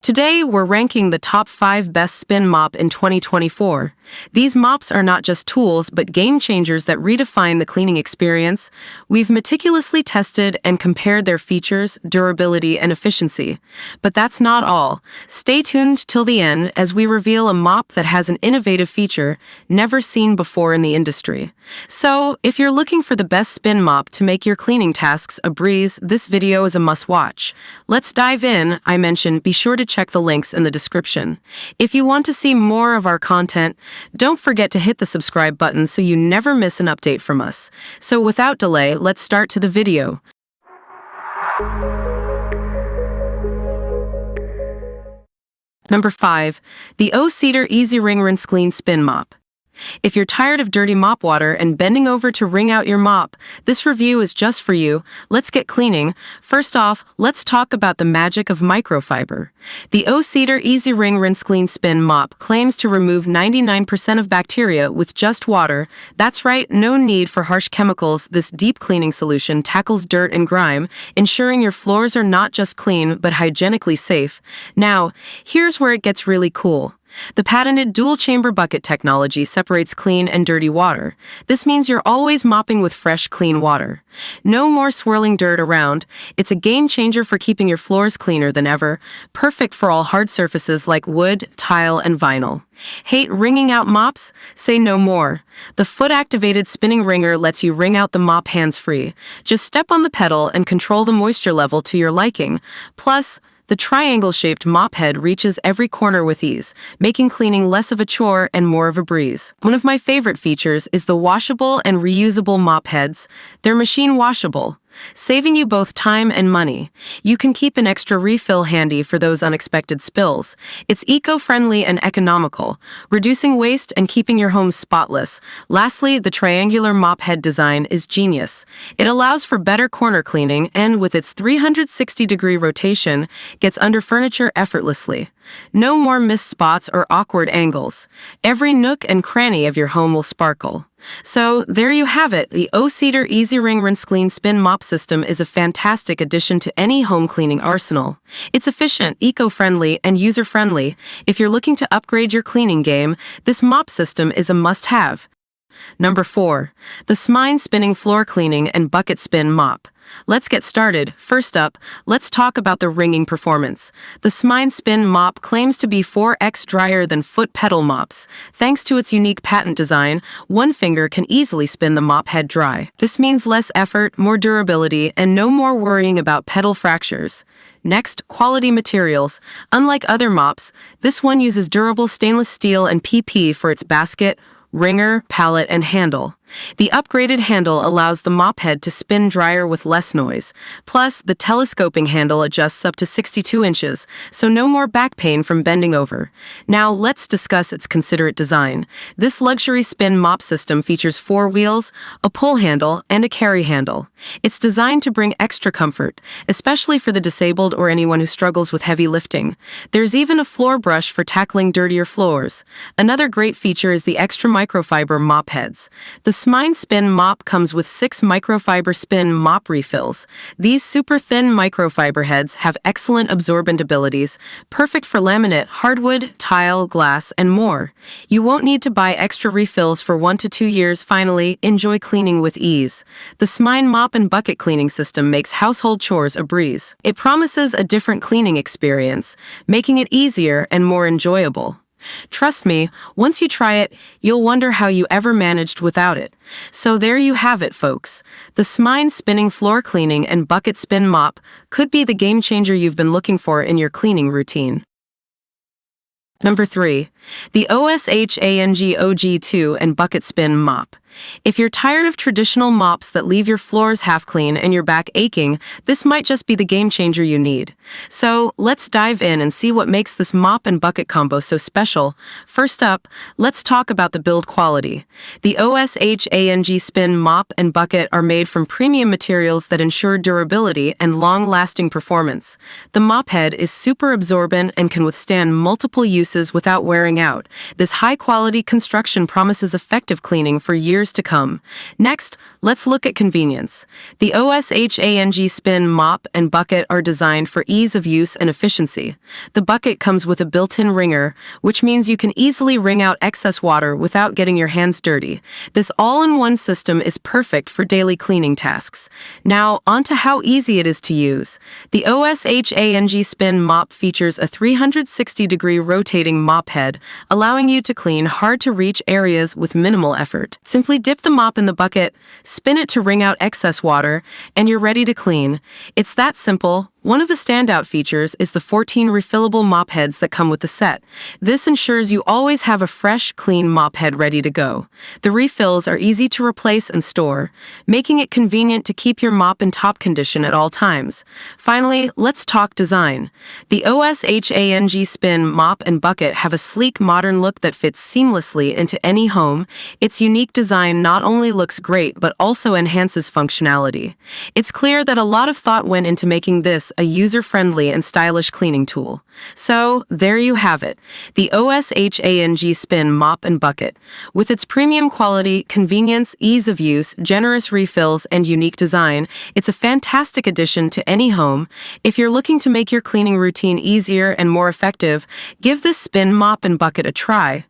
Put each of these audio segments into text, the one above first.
Today, we're ranking the top 5 best spin mop in 2024. These mops are not just tools, but game changers that redefine the cleaning experience. We've meticulously tested and compared their features, durability, and efficiency. But that's not all. Stay tuned till the end as we reveal a mop that has an innovative feature never seen before in the industry. So, if you're looking for the best spin mop to make your cleaning tasks a breeze, this video is a must-watch. Let's dive in. I mentioned, be sure to check the links in the description. If you want to see more of our content, don't forget to hit the subscribe button so you never miss an update from us. So without delay, let's start to the video. Number 5. The O-Cedar EasyWring RinseClean Spin Mop. If you're tired of dirty mop water and bending over to wring out your mop, this review is just for you. Let's get cleaning. First off, let's talk about the magic of microfiber. The O-Cedar EasyWring RinseClean Spin Mop claims to remove 99% of bacteria with just water. That's right, no need for harsh chemicals. This deep cleaning solution tackles dirt and grime, ensuring your floors are not just clean but hygienically safe. Now, here's where it gets really cool. The patented dual-chamber bucket technology separates clean and dirty water. This means you're always mopping with fresh, clean water. No more swirling dirt around. It's a game-changer for keeping your floors cleaner than ever, perfect for all hard surfaces like wood, tile, and vinyl. Hate wringing out mops? Say no more. The foot-activated spinning wringer lets you wring out the mop hands-free. Just step on the pedal and control the moisture level to your liking. Plus, the triangle-shaped mop head reaches every corner with ease, making cleaning less of a chore and more of a breeze. One of my favorite features is the washable and reusable mop heads. They're machine washable, saving you both time and money. You can keep an extra refill handy for those unexpected spills. It's eco-friendly and economical, reducing waste and keeping your home spotless. Lastly, the triangular mop head design is genius. It allows for better corner cleaning and, with its 360-degree rotation, gets under furniture effortlessly. No more missed spots or awkward angles. Every nook and cranny of your home will sparkle. So, there you have it. The O-Cedar EasyWring RinseClean Spin Mop System is a fantastic addition to any home cleaning arsenal. It's efficient, eco-friendly, and user-friendly. If you're looking to upgrade your cleaning game, this mop system is a must-have. Number 4. The Tsmine Spinning Floor Cleaning and Bucket Spin Mop. Let's get started. First up, let's talk about the wringing performance. The Tsmine Spin Mop claims to be 4x drier than foot pedal mops. Thanks to its unique patent design, one finger can easily spin the mop head dry. This means less effort, more durability, and no more worrying about pedal fractures. Next, quality materials. Unlike other mops, this one uses durable stainless steel and PP for its basket, wringer, pallet, and handle. The upgraded handle allows the mop head to spin drier with less noise. Plus, the telescoping handle adjusts up to 62 inches, so no more back pain from bending over. Now, let's discuss its considerate design. This luxury spin mop system features 4 wheels, a pull handle, and a carry handle. It's designed to bring extra comfort, especially for the disabled or anyone who struggles with heavy lifting. There's even a floor brush for tackling dirtier floors. Another great feature is the extra microfiber mop heads. The Tsmine Spin Mop comes with 6 microfiber spin mop refills. These super thin microfiber heads have excellent absorbent abilities, perfect for laminate, hardwood, tile, glass, and more. You won't need to buy extra refills for 1 to 2 years. Finally, enjoy cleaning with ease. The Tsmine Mop and Bucket Cleaning System makes household chores a breeze. It promises a different cleaning experience, making it easier and more enjoyable. Trust me, once you try it, you'll wonder how you ever managed without it. So there you have it, folks. The Tsmine Spinning Floor Cleaning and Bucket Spin Mop could be the game changer you've been looking for in your cleaning routine. Number 3. The OSHANG OG2 and Bucket Spin Mop. If you're tired of traditional mops that leave your floors half clean and your back aching, this might just be the game changer you need. So, let's dive in and see what makes this mop and bucket combo so special. First up, let's talk about the build quality. The OSHANG Spin Mop and Bucket are made from premium materials that ensure durability and long-lasting performance. The mop head is super absorbent and can withstand multiple uses without wearing out. This high-quality construction promises effective cleaning for years years to come. Next, let's look at convenience. The OSHANG Spin Mop and Bucket are designed for ease of use and efficiency. The bucket comes with a built-in wringer, which means you can easily wring out excess water without getting your hands dirty. This all-in-one system is perfect for daily cleaning tasks. Now, on to how easy it is to use. The OSHANG Spin Mop features a 360-degree rotating mop head, allowing you to clean hard-to-reach areas with minimal effort. Simply dip the mop in the bucket, spin it to wring out excess water, and you're ready to clean. It's that simple. One of the standout features is the 14 refillable mop heads that come with the set. This ensures you always have a fresh, clean mop head ready to go. The refills are easy to replace and store, making it convenient to keep your mop in top condition at all times. Finally, let's talk design. The OSHANG Spin Mop and Bucket have a sleek, modern look that fits seamlessly into any home. Its unique design not only looks great, but also enhances functionality. It's clear that a lot of thought went into making this a user-friendly and stylish cleaning tool. So, there you have it, the OSHANG Spin Mop and Bucket. With its premium quality, convenience, ease of use, generous refills, and unique design, it's a fantastic addition to any home. If you're looking to make your cleaning routine easier and more effective, give this Spin Mop and Bucket a try.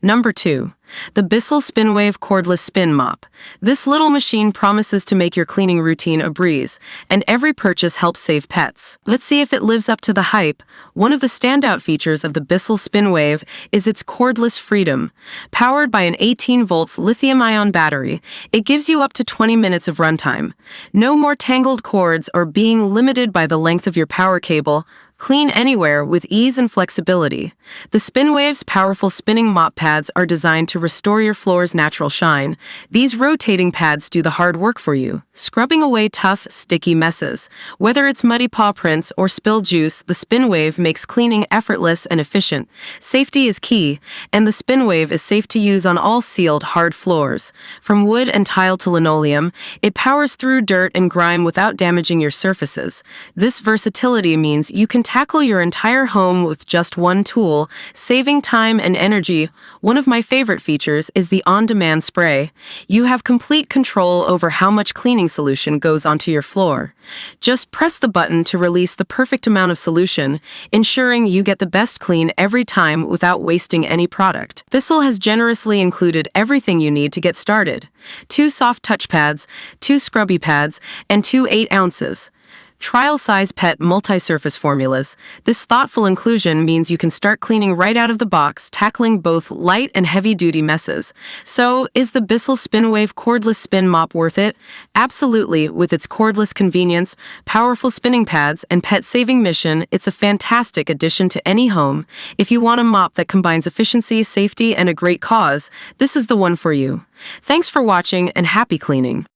Number 2. The Bissell SpinWave Cordless Spin Mop. This little machine promises to make your cleaning routine a breeze, and every purchase helps save pets. Let's see if it lives up to the hype. One of the standout features of the Bissell SpinWave is its cordless freedom. Powered by an 18 volts lithium-ion battery, it gives you up to 20 minutes of runtime. No more tangled cords or being limited by the length of your power cable. Clean anywhere with ease and flexibility. The SpinWave's powerful spinning mop pads are designed to restore your floor's natural shine. These rotating pads do the hard work for you, scrubbing away tough, sticky messes. Whether it's muddy paw prints or spilled juice, the SpinWave makes cleaning effortless and efficient. Safety is key, and the SpinWave is safe to use on all sealed, hard floors. From wood and tile to linoleum, it powers through dirt and grime without damaging your surfaces. This versatility means you can tackle your entire home with just one tool, saving time and energy. One of my favorite features is the on-demand spray. You have complete control over how much cleaning solution goes onto your floor. Just press the button to release the perfect amount of solution, ensuring you get the best clean every time without wasting any product. Bissell has generously included everything you need to get started. 2 soft touch pads, 2 scrubby pads, and 2 8 ounces. Trial-size pet multi-surface formulas. This thoughtful inclusion means you can start cleaning right out of the box, tackling both light and heavy-duty messes. So, is the Bissell SpinWave Cordless Spin Mop worth it? Absolutely. With its cordless convenience, powerful spinning pads, and pet-saving mission, it's a fantastic addition to any home. If you want a mop that combines efficiency, safety, and a great cause, this is the one for you. Thanks for watching, and happy cleaning.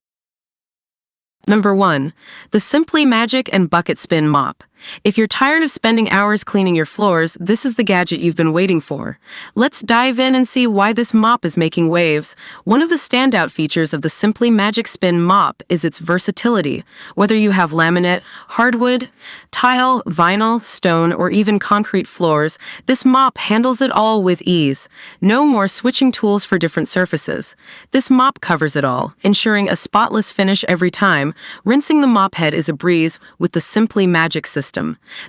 Number 1. The Simpli-Magic and Bucket Spin Mop. If you're tired of spending hours cleaning your floors, this is the gadget you've been waiting for. Let's dive in and see why this mop is making waves. One of the standout features of the Simpli-Magic Spin Mop is its versatility. Whether you have laminate, hardwood, tile, vinyl, stone, or even concrete floors, this mop handles it all with ease. No more switching tools for different surfaces. This mop covers it all, ensuring a spotless finish every time. Rinsing the mop head is a breeze with the Simpli-Magic system.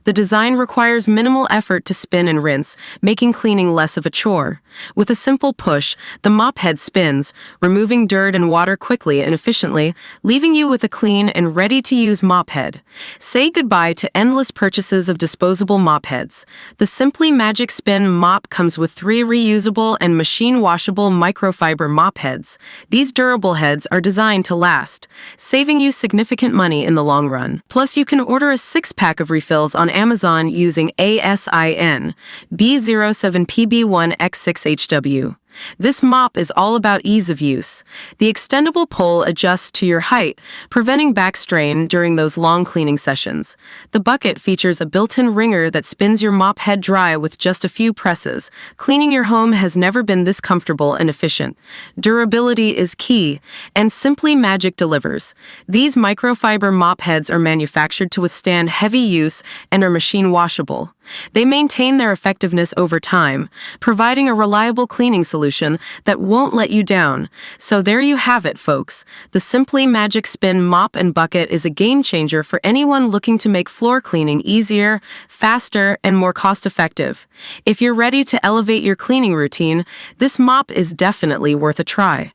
The design requires minimal effort to spin and rinse, making cleaning less of a chore. With a simple push, the mop head spins, removing dirt and water quickly and efficiently, leaving you with a clean and ready-to-use mop head. Say goodbye to endless purchases of disposable mop heads. The Simpli-Magic Spin Mop comes with 3 reusable and machine-washable microfiber mop heads. These durable heads are designed to last, saving you significant money in the long run. Plus, you can order a 6-pack of refills on Amazon using ASIN B07PB1X6HW. This mop is all about ease of use. The extendable pole adjusts to your height, preventing back strain during those long cleaning sessions. The bucket features a built-in wringer that spins your mop head dry with just a few presses. Cleaning your home has never been this comfortable and efficient. Durability is key, and Simpli-Magic delivers. These microfiber mop heads are manufactured to withstand heavy use and are machine washable. They maintain their effectiveness over time, providing a reliable cleaning solution that won't let you down. So there you have it, folks. The Simpli-Magic Spin Mop and Bucket is a game changer for anyone looking to make floor cleaning easier, faster, and more cost-effective. If you're ready to elevate your cleaning routine, this mop is definitely worth a try.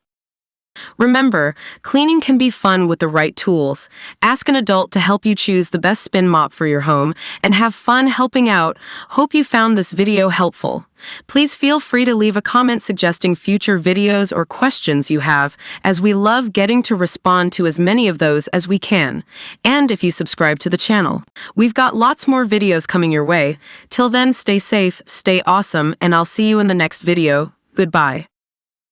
Remember, cleaning can be fun with the right tools. Ask an adult to help you choose the best spin mop for your home and have fun helping out. Hope you found this video helpful. Please feel free to leave a comment suggesting future videos or questions you have, as we love getting to respond to as many of those as we can. And if you subscribe to the channel, we've got lots more videos coming your way. Till then, stay safe, stay awesome, and I'll see you in the next video. Goodbye.